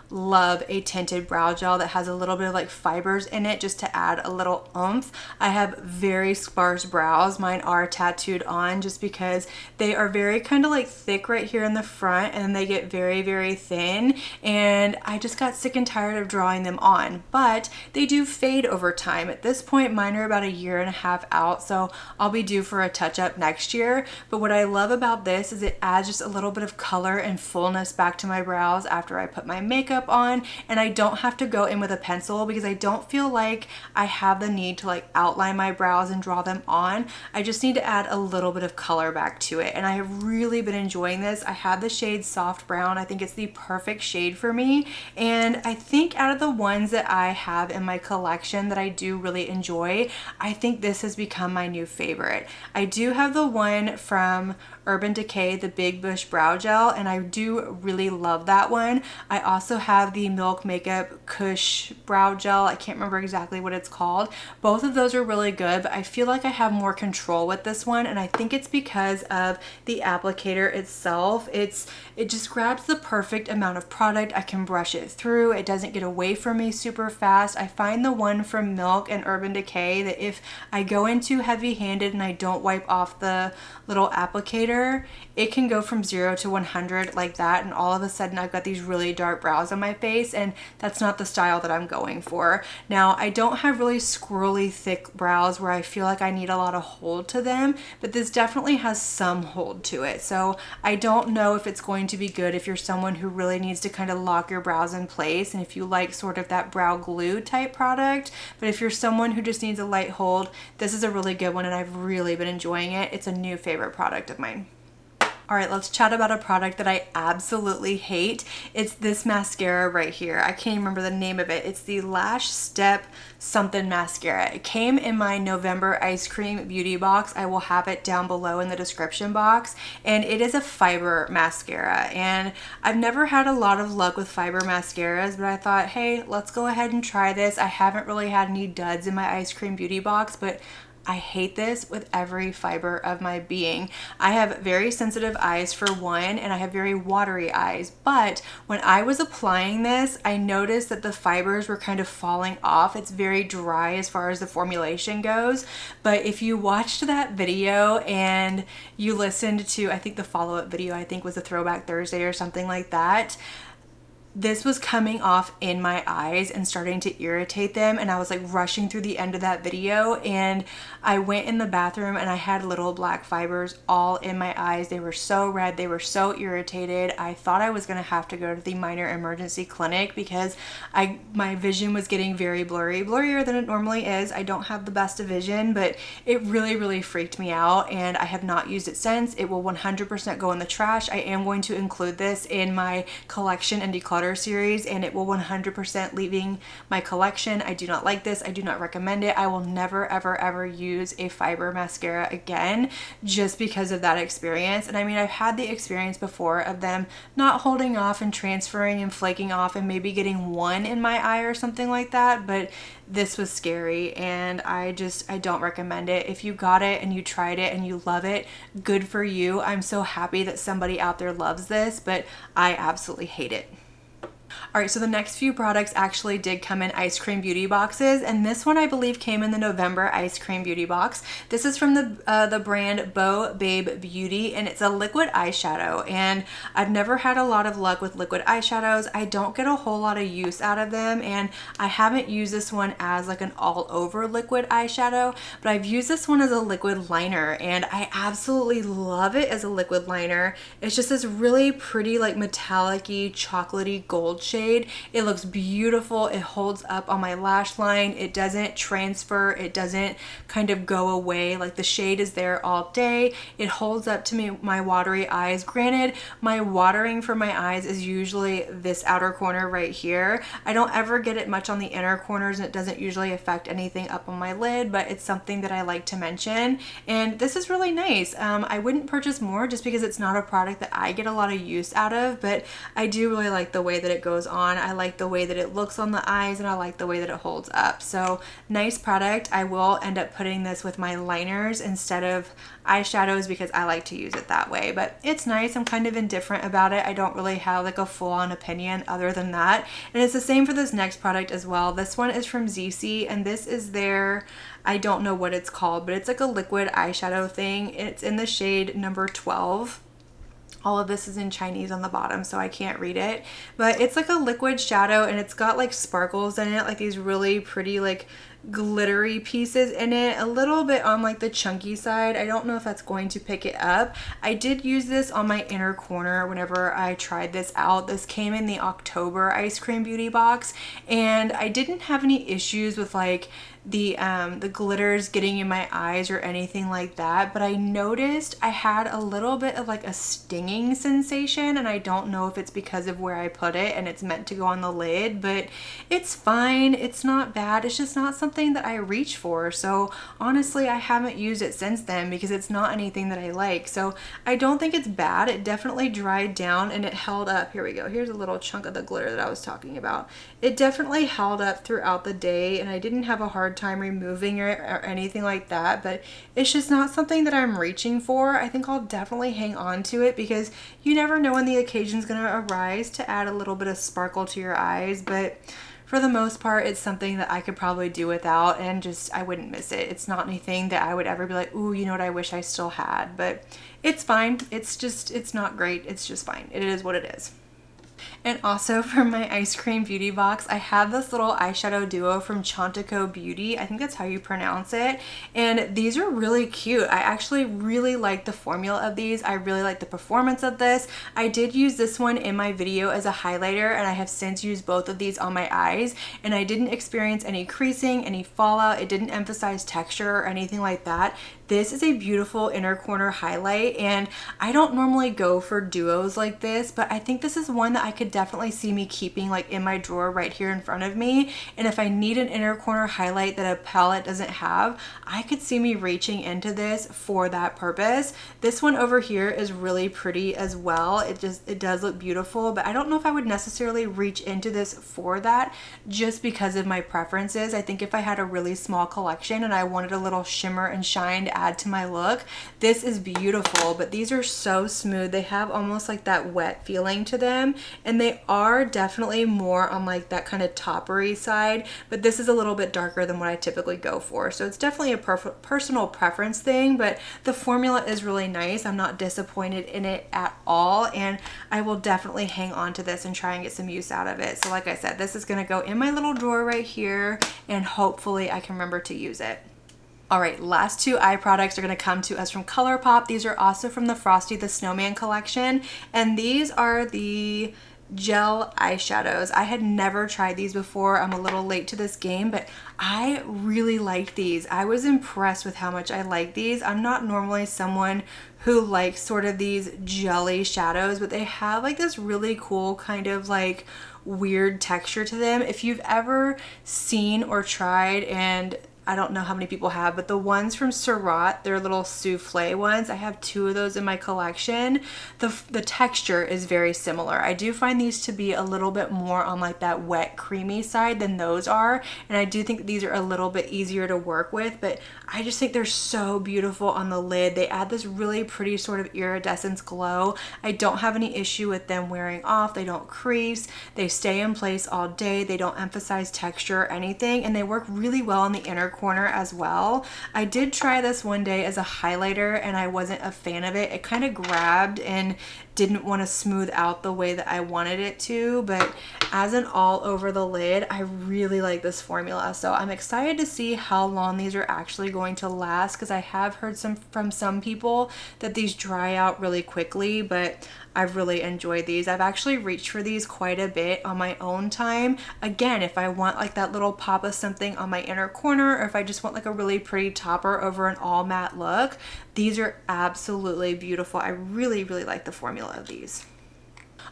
Speaker 1: love a tinted brow gel that has a little bit of like fibers in it just to add a little oomph. I have very sparse brows. Mine are tattooed on just because they are very kind of like thick right here in the front, and then they get very, very thin, and I just got sick and tired of drawing them on, but they do fade over time. At this point, mine are about 1.5 years out, so I'll be due for a touch up next year. But what I love about this is it adds just a little bit of color and fullness back to my brows after I put my makeup on, and I don't have to go in with a pencil because I don't feel like I have the need to like outline my brows and draw them on. I just need to add a little bit of color back to it, and I have really been enjoying this. I have the shade Soft Brown. I think it's the perfect shade for me, and I think out of the ones that I have in my collection that I do really enjoy, I think this has become my new favorite. I do have the one from Urban Decay, the Big Bush Brow Gel, and I do really love that one. I also have the Milk Makeup Kush Brow Gel. I can't remember exactly what it's called. Both of those are really good, but I feel like I have more control with this one, and I think it's because of the applicator itself. It just grabs the perfect amount of product. I can brush it through. It doesn't get away from me super fast. I find the one from Milk and Urban Decay that if I go in too heavy-handed and I don't wipe off the little applicator, it can go from 0 to 100 like that, and all of a sudden I've got these really dark brows on my face, and that's not the style that I'm going for. Now, I don't have really squirrely thick brows where I feel like I need a lot of hold to them, but this definitely has some hold to it. So I don't know if it's going to be good if you're someone who really needs to kind of lock your brows in place and if you like sort of that brow glue type product, but if you're someone who just needs a light hold, this is a really good one and I've really been enjoying it. It's a new favorite product of mine. All right, let's chat about a product that I absolutely hate. It's this mascara right here. I can't remember the name of it. It's the Lash Step something mascara. It came in my November ice cream beauty box. I will have it down below in the description box. And it is a fiber mascara. And I've never had a lot of luck with fiber mascaras, but I thought, hey, let's go ahead and try this. I haven't really had any duds in my ice cream beauty box, but I hate this with every fiber of my being. I have very sensitive eyes for one, and I have very watery eyes, but when I was applying this, I noticed that the fibers were kind of falling off. It's very dry as far as the formulation goes, but if you watched that video and you listened to, I think the follow-up video, I think was a Throwback Thursday or something like that, this was coming off in my eyes and starting to irritate them, and I was like rushing through the end of that video, and I went in the bathroom and I had little black fibers all in my eyes. They were so red, they were so irritated. I thought I was gonna have to go to the minor emergency clinic because my vision was getting very blurry, blurrier than it normally is. I don't have the best of vision, but it really freaked me out, and I have not used it since. It will 100% go in the trash. I am going to include this in my collection and declutter series, and it will 100% leaving my collection. I do not like this. I do not recommend it. I will never ever use a fiber mascara again just because of that experience. And I mean, I've had the experience before of them not holding off and transferring and flaking off and maybe getting one in my eye or something like that, but this was scary, and I don't recommend it. If you got it and you tried it and you love it, good for you. I'm so happy that somebody out there loves this, but I absolutely hate it. All right, so the next few products actually did come in ice cream beauty boxes, and this one I believe came in the November ice cream beauty box. This is from the brand Bo Babe Beauty, and it's a liquid eyeshadow, and I've never had a lot of luck with liquid eyeshadows. I don't get a whole lot of use out of them, and I haven't used this one as like an all over liquid eyeshadow, but I've used this one as a liquid liner, and I absolutely love it as a liquid liner. It's just this really pretty like metallic-y chocolatey gold shade. It looks beautiful. It holds up on my lash line. It doesn't transfer. It doesn't kind of go away. Like the shade is there all day. It holds up to my watery eyes. Granted, my watering for my eyes is usually this outer corner right here. I don't ever get it much on the inner corners, and it doesn't usually affect anything up on my lid, but it's something that I like to mention. And this is really nice. I wouldn't purchase more just because it's not a product that I get a lot of use out of, but I do really like the way that it goes on. I like the way that it looks on the eyes, and I like the way that it holds up. So nice product. I will end up putting this with my liners instead of eyeshadows because I like to use it that way, but it's nice. I'm kind of indifferent about it. I don't really have like a full-on opinion other than that. And it's the same for this next product as well. This one is from Zeesea, and this is their, I don't know what it's called, but it's like a liquid eyeshadow thing. It's in the shade number 12. All of this is in Chinese on the bottom, so I can't read it, but it's like a liquid shadow, and it's got like sparkles in it, like these really pretty like glittery pieces in it, a little bit on like the chunky side. I don't know if that's going to pick it up. I did use this on my inner corner whenever I tried this out. This came in the October ice cream beauty box, and I didn't have any issues with like the glitters getting in my eyes or anything like that, but I noticed I had a little bit of like a stinging sensation, and I don't know if it's because of where I put it and it's meant to go on the lid, but it's fine. It's not bad. It's just not something something that I reach for. So honestly, I haven't used it since then because it's not anything that I like. So I don't think it's bad. It definitely dried down and it held up. Here we go. Here's a little chunk of the glitter that I was talking about. It definitely held up throughout the day and I didn't have a hard time removing it or anything like that, but it's just not something that I'm reaching for. I think I'll definitely hang on to it because you never know when the occasion's gonna arise to add a little bit of sparkle to your eyes, but for the most part, it's something that I could probably do without and just, I wouldn't miss it. It's not anything that I would ever be like, ooh, you know what, I wish I still had, but it's fine. It's just, it's not great. It's just fine. It is what it is. And also for my ice cream beauty box, I have this little eyeshadow duo from Chantico Beauty. I think that's how you pronounce it. And these are really cute. I actually really like the formula of these. I really like the performance of this. I did use this one in my video as a highlighter and I have since used both of these on my eyes and I didn't experience any creasing, any fallout. It didn't emphasize texture or anything like that. This is a beautiful inner corner highlight and I don't normally go for duos like this, but I think this is one that I could definitely see me keeping like in my drawer right here in front of me. And if I need an inner corner highlight that a palette doesn't have, I could see me reaching into this for that purpose. This one over here is really pretty as well. It does look beautiful, but I don't know if I would necessarily reach into this for that just because of my preferences. I think if I had a really small collection and I wanted a little shimmer and shine to add to my look, this is beautiful, but these are so smooth. They have almost like that wet feeling to them and they are definitely more on like that kind of toppery side, but this is a little bit darker than what I typically go for. So it's definitely a personal preference thing, but the formula is really nice. I'm not disappointed in it at all and I will definitely hang on to this and try and get some use out of it. So like I said, this is going to go in my little drawer right here and hopefully I can remember to use it. All right, last two eye products are gonna come to us from ColourPop. These are also from the Frosty the Snowman collection, and these are the gel eyeshadows. I had never tried these before. I'm a little late to this game, but I really like these. I was impressed with how much I like these. I'm not normally someone who likes sort of these jelly shadows, but they have like this really cool kind of like weird texture to them. If you've ever seen or tried, and I don't know how many people have, but the ones from SARAH, they're little souffle ones. I have two of those in my collection. The texture is very similar. I do find these to be a little bit more on like that wet, creamy side than those are. And I do think these are a little bit easier to work with, but I just think they're so beautiful on the lid. They add this really pretty sort of iridescence glow. I don't have any issue with them wearing off. They don't crease. They stay in place all day. They don't emphasize texture or anything. And they work really well on the inner corner as well. I did try this one day as a highlighter and I wasn't a fan of it. It kind of grabbed and didn't want to smooth out the way that I wanted it to, but as an all over the lid, I really like this formula. So I'm excited to see how long these are actually going to last because I have heard from some people that these dry out really quickly, but I've really enjoyed these. I've actually reached for these quite a bit on my own time. Again, if I want like that little pop of something on my inner corner, or if I just want like a really pretty topper over an all matte look, these are absolutely beautiful. I really, really like the formula of these.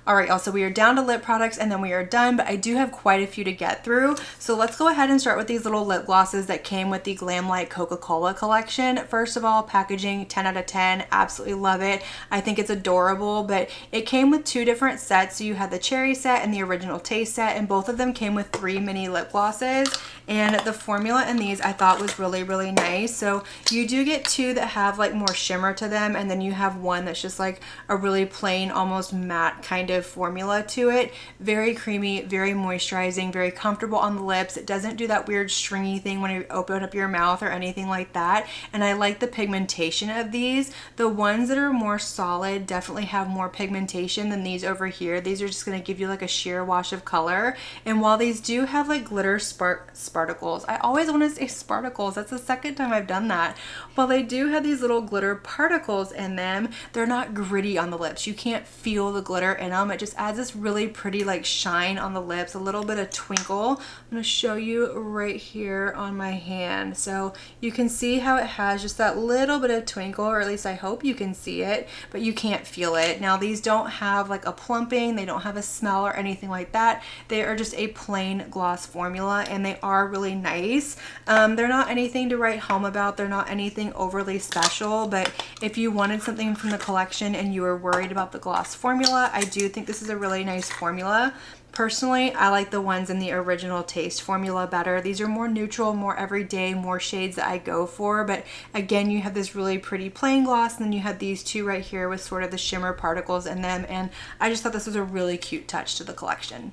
Speaker 1: All right, y'all, so we are down to lip products and then we are done, but I do have quite a few to get through. So let's go ahead and start with these little lip glosses that came with the Glam Light Coca-Cola collection. First of all, packaging, 10 out of 10, absolutely love it. I think it's adorable, but it came with two different sets. So you had the cherry set and the original taste set, and both of them came with 3 mini lip glosses. And the formula in these I thought was really, really nice. So you do get 2 that have like more shimmer to them, and then you have one that's just like a really plain, almost matte kind of formula to it. Very creamy, very moisturizing, very comfortable on the lips. It doesn't do that weird stringy thing when you open up your mouth or anything like that. And I like the pigmentation of these. The ones that are more solid definitely have more pigmentation than these over here. These are just going to give you like a sheer wash of color. And while these do have like glitter sparkles, I always want to say sparkles. That's the second time I've done that. While they do have these little glitter particles in them, they're not gritty on the lips. You can't feel the glitter in them from. It just adds this really pretty like shine on the lips, a little bit of twinkle. I'm going to show you right here on my hand. So you can see how it has just that little bit of twinkle, or at least I hope you can see it, but you can't feel it. Now these don't have like a plumping, they don't have a smell or anything like that. They are just a plain gloss formula, and they are really nice. They're not anything to write home about. They're not anything overly special, but if you wanted something from the collection and you were worried about the gloss formula, I do think this is a really nice formula. Personally, I like the ones in the original Taste formula better. These are more neutral, more everyday, more shades that I go for. But again, you have this really pretty plain gloss, and then you have these two right here with sort of the shimmer particles in them. And I just thought this was a really cute touch to the collection.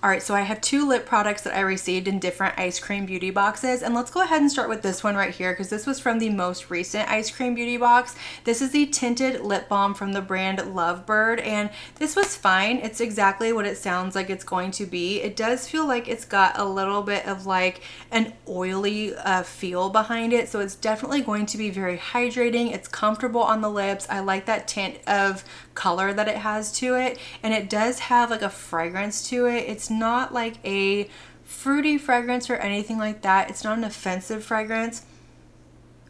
Speaker 1: All right, so I have two lip products that I received in different Ice Cream Beauty boxes, and let's go ahead and start with this one right here because this was from the most recent Ice Cream Beauty box. This is the tinted lip balm from the brand Lovebird, and this was fine. It's exactly what it sounds like it's going to be. It does feel like it's got a little bit of like an oily feel behind it, so it's definitely going to be very hydrating. It's comfortable on the lips. I like that tint of color that it has to it, and it does have like a fragrance to it. It's not like a fruity fragrance or anything like that. It's not an offensive fragrance.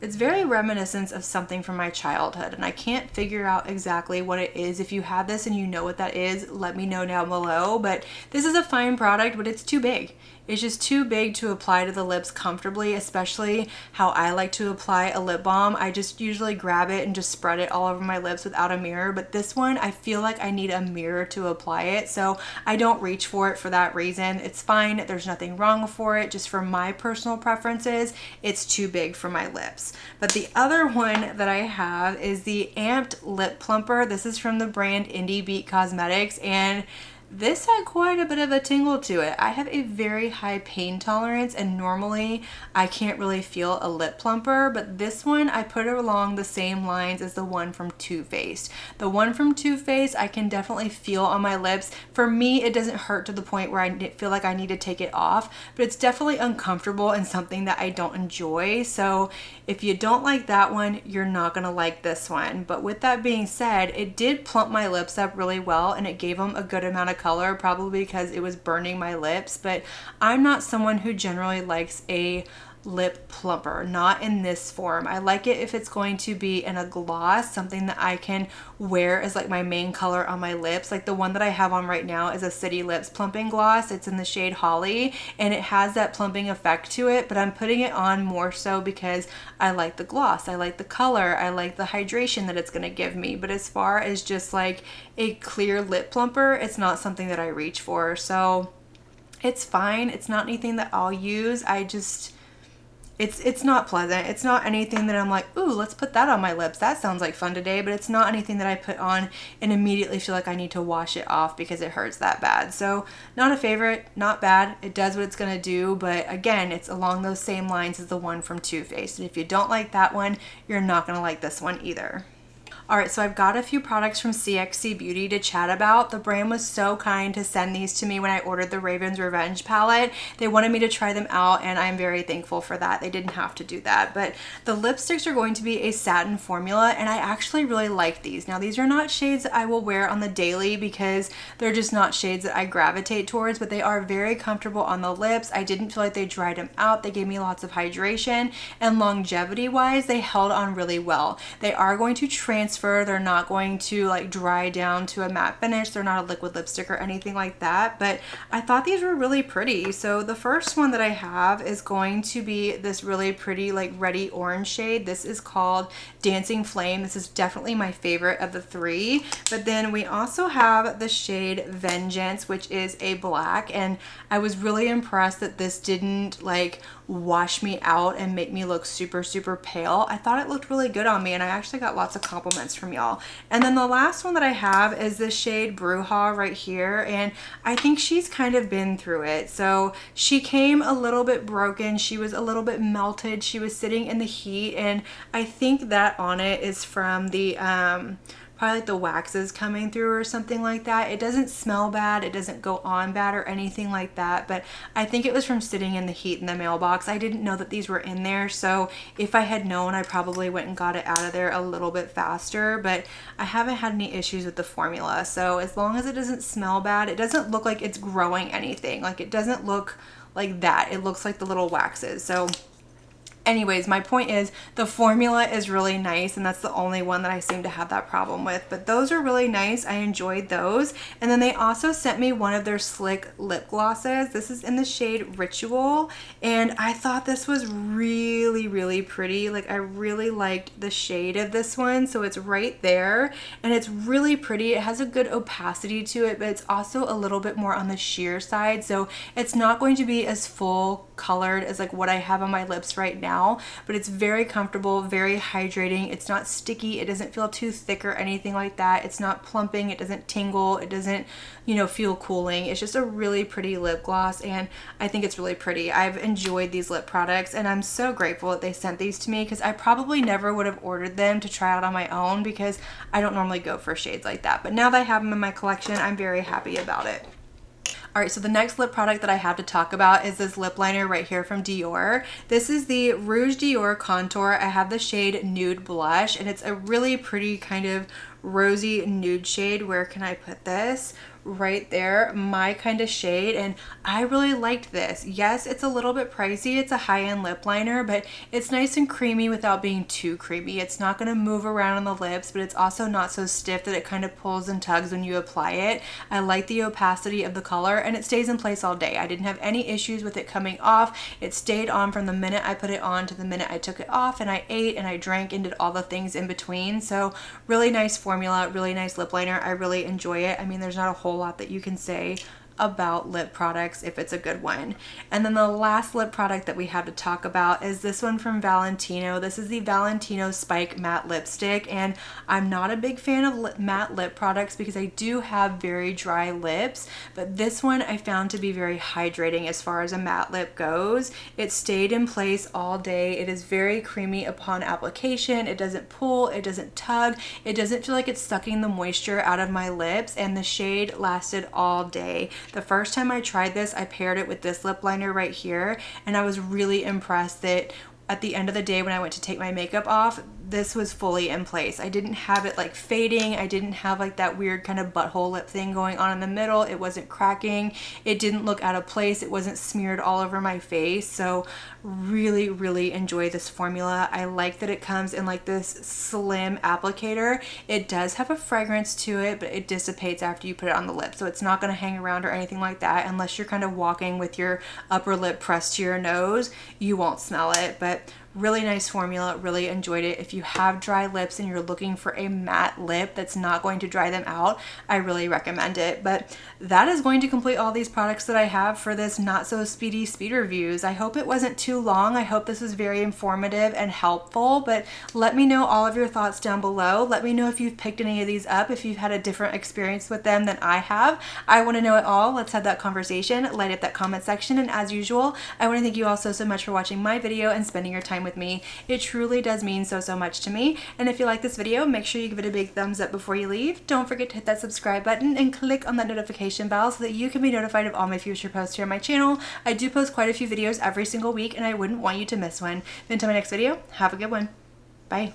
Speaker 1: It's very reminiscent of something from my childhood, and I can't figure out exactly what it is. If you have this and you know what that is, let me know down below. But this is a fine product, but it's too big. It's just too big to apply to the lips comfortably, especially how I like to apply a lip balm. I just usually grab it and just spread it all over my lips without a mirror. But this one, I feel like I need a mirror to apply it, so I don't reach for it for that reason. It's fine. There's nothing wrong for it. Just for my personal preferences, it's too big for my lips. But the other one that I have is the Amped Lip Plumper. This is from the brand Indie Beat Cosmetics, and this had quite a bit of a tingle to it. I have a very high pain tolerance, and normally I can't really feel a lip plumper, but this one I put it along the same lines as the one from Too Faced. The one from Too Faced I can definitely feel on my lips. For me, it doesn't hurt to the point where I feel like I need to take it off, but it's definitely uncomfortable and something that I don't enjoy. So if you don't like that one, you're not gonna like this one. But with that being said, it did plump my lips up really well, and it gave them a good amount of color, probably because it was burning my lips. But I'm not someone who generally likes a lip plumper, not in this form. I like it if it's going to be in a gloss, something that I can wear as like my main color on my lips. Like the one that I have on right now is a City Lips plumping gloss. It's in the shade Holly, and it has that plumping effect to it, but I'm putting it on more so because I like the gloss, I like the color, I like the hydration that it's going to give me. But as far as just like a clear lip plumper, it's not something that I reach for. So it's fine. It's not anything that I'll use. It's not pleasant. It's not anything that I'm like, ooh, let's put that on my lips. That sounds like fun today. But it's not anything that I put on and immediately feel like I need to wash it off because it hurts that bad. So not a favorite, not bad. It does what it's going to do. But again, it's along those same lines as the one from Too Faced. And if you don't like that one, you're not going to like this one either. Alright, so I've got a few products from CXC Beauty to chat about. The brand was so kind to send these to me when I ordered the Raven's Revenge palette. They wanted me to try them out, and I'm very thankful for that. They didn't have to do that. But the lipsticks are going to be a satin formula, and I actually really like these. Now, these are not shades that I will wear on the daily because they're just not shades that I gravitate towards, but they are very comfortable on the lips. I didn't feel like they dried them out. They gave me lots of hydration, and longevity-wise, they held on really well. They are going to transfer. They're not going to like dry down to a matte finish. They're not a liquid lipstick or anything like that, but I thought these were really pretty. So the first one that I have is going to be this really pretty like reddy orange shade. This is called Dancing Flame. This is definitely my favorite of the three. But then we also have the shade Vengeance, which is a black, and I was really impressed that this didn't like wash me out and make me look super pale. I thought it looked really good on me, and I actually got lots of compliments from y'all. And then the last one that I have is the shade Bruja right here, and I think she's kind of been through it. So she came a little bit broken, she was a little bit melted, she was sitting in the heat, and I think that on it is from the probably like the waxes coming through or something like that. It doesn't smell bad, it doesn't go on bad or anything like that, but I think it was from sitting in the heat in the mailbox. I didn't know that these were in there, so if I had known, I probably went and got it out of there a little bit faster, but I haven't had any issues with the formula. So as long as it doesn't smell bad, it doesn't look like it's growing anything. Like, it doesn't look like that. It looks like the little waxes. So anyways, my point is the formula is really nice, and that's the only one that I seem to have that problem with. But those are really nice. I enjoyed those. And then they also sent me one of their Slick lip glosses. This is in the shade Ritual, and I thought this was really, really pretty. Like, I really liked the shade of this one. So it's right there, and it's really pretty. It has a good opacity to it, but it's also a little bit more on the sheer side. So it's not going to be as full colored as like what I have on my lips right now, but it's very comfortable, very hydrating. It's not sticky, it doesn't feel too thick or anything like that. It's not plumping, it doesn't tingle, it doesn't, you know, feel cooling. It's just a really pretty lip gloss, and I think it's really pretty. I've enjoyed these lip products, and I'm so grateful that they sent these to me, because I probably never would have ordered them to try out on my own because I don't normally go for shades like that. But now that I have them in my collection, I'm very happy about it. Alright, so the next lip product that I have to talk about is this lip liner right here from Dior. This is the Rouge Dior Contour. I have the shade Nude Blush, and it's a really pretty kind of rosy nude shade. Where can I put this? Right there, my kind of shade, and I really liked this. Yes, it's a little bit pricey. It's a high-end lip liner, but it's nice and creamy without being too creamy. It's not going to move around on the lips, but it's also not so stiff that it kind of pulls and tugs when you apply it. I like the opacity of the color, and it stays in place all day. I didn't have any issues with it coming off. It stayed on from the minute I put it on to the minute I took it off, and I ate and I drank and did all the things in between. So really nice formula, really nice lip liner. I really enjoy it. I mean, there's not a whole lot that you can say about lip products if it's a good one. And then the last lip product that we have to talk about is this one from Valentino. This is the Valentino Spike Matte Lipstick, and I'm not a big fan of matte lip products because I do have very dry lips, but this one I found to be very hydrating as far as a matte lip goes. It stayed in place all day. It is very creamy upon application. It doesn't pull, it doesn't tug, it doesn't feel like it's sucking the moisture out of my lips, and the shade lasted all day. The first time I tried this, I paired it with this lip liner right here, and I was really impressed that at the end of the day when I went to take my makeup off, this was fully in place. I didn't have it like fading. I didn't have like that weird kind of butthole lip thing going on in the middle. It wasn't cracking. It didn't look out of place. It wasn't smeared all over my face. So really, really enjoy this formula. I like that it comes in like this slim applicator. It does have a fragrance to it, but it dissipates after you put it on the lip. So it's not going to hang around or anything like that unless you're kind of walking with your upper lip pressed to your nose. You won't smell it, but really nice formula, really enjoyed it. If you have dry lips and you're looking for a matte lip that's not going to dry them out, I really recommend it. But that is going to complete all these products that I have for this Not So Speedy Speed Reviews. I hope it wasn't too long. I hope this was very informative and helpful, but let me know all of your thoughts down below. Let me know if you've picked any of these up, if you've had a different experience with them than I have. I want to know it all. Let's have that conversation. Light up that comment section, and as usual, I want to thank you all so much for watching my video and spending your time with me. It truly does mean so much to me. And if you like this video, make sure you give it a big thumbs up before you leave. Don't forget to hit that subscribe button and click on that notification bell so that you can be notified of all my future posts here on my channel. I do post quite a few videos every single week, and I wouldn't want you to miss one. Until my next video, have a good one. Bye.